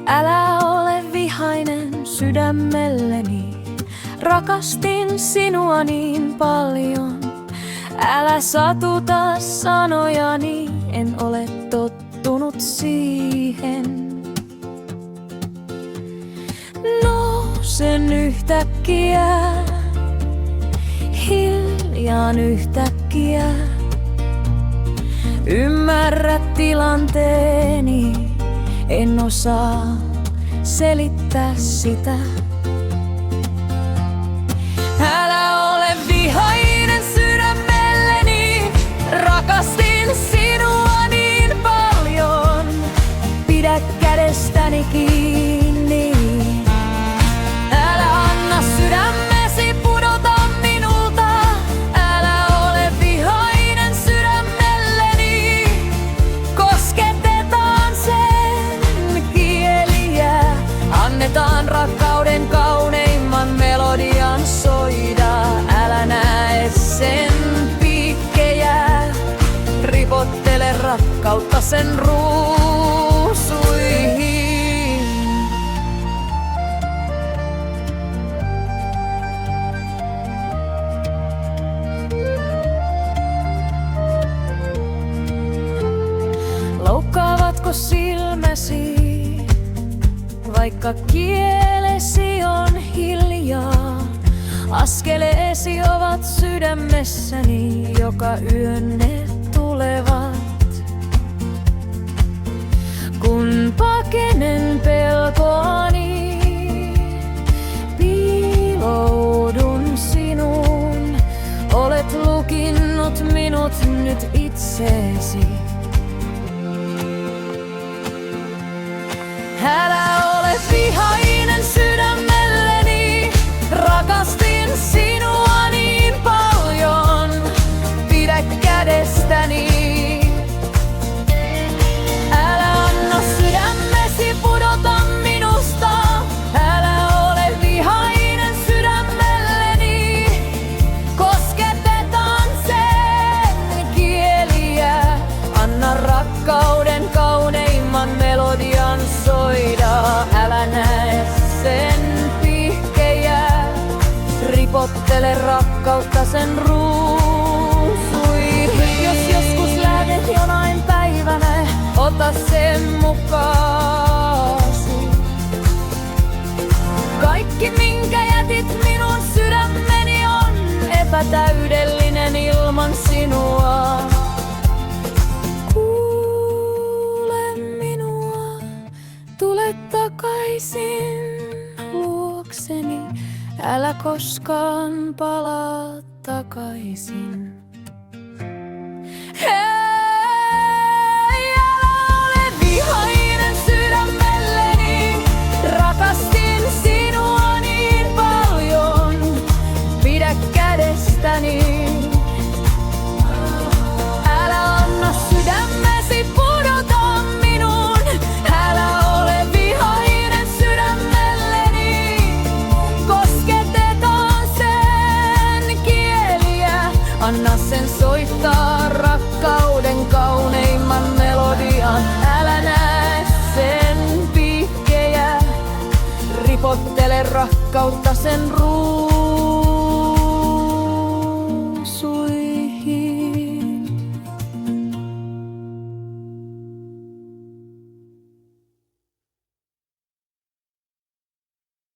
Älä ole vihainen sydämelleni, rakastin sinua niin paljon. Älä satuta sanojani, en ole tottunut siihen. Nousen yhtäkkiä, hiljaan yhtäkkiä. Ymmärrä tilanteeni, en osaa selittää sitä. Älä ole vihainen sydämelleni, rakastin sinua niin paljon. Pidä kädestäni kiinni. Älä anna sydämesi pudota minulta. Älä ole vihainen sydämelleni, kosketetaan sen kieliä. Annetaan rakkauden kauneimman melodian soida. Älä näe sen piikkejä, ripottele rakkautta sen ruusuihin. Loukkaavatko silmäsi, vaikka kielesi on hiljaa? Askeleesi ovat sydämessäni, joka yön ne tulevat. Kun pakenen pelkoani, piiloudun sinuun. Olet lukinnut minut nyt itseesi. Älä ole vihainen sydämelleni, rakastin sinua niin paljon. Pidä kädestäni. Älä anna sydämesi pudota minusta. Älä ole vihainen sydämelleni, kosketetaan sen kieliä. Anna rakkauden kauneimman melodian soida. Älä näe sen pihkejä, ripottele rakkautta sen ruusuihin. Jos joskus lähdet jonain päivänä, ota sen mukaasi. Kaikki minkä jätit minun sydämeni on epätäydellinen ilman sinua. Tule takaisin luokseni, älä koskaan palaa takaisin. Hei, älä ole vihainen sydämelleni, rakastin sinua niin paljon. Pidä kädestäni. Älä anna sydämesi pudota minuun. Älä ole vihainen sydämelleni, kosketetaan sen kieliä. Anna sen soittaa rakkauden kauneimman melodian. Älä näe sen piikkejä, ripottele rakkautta sen ruusuihin.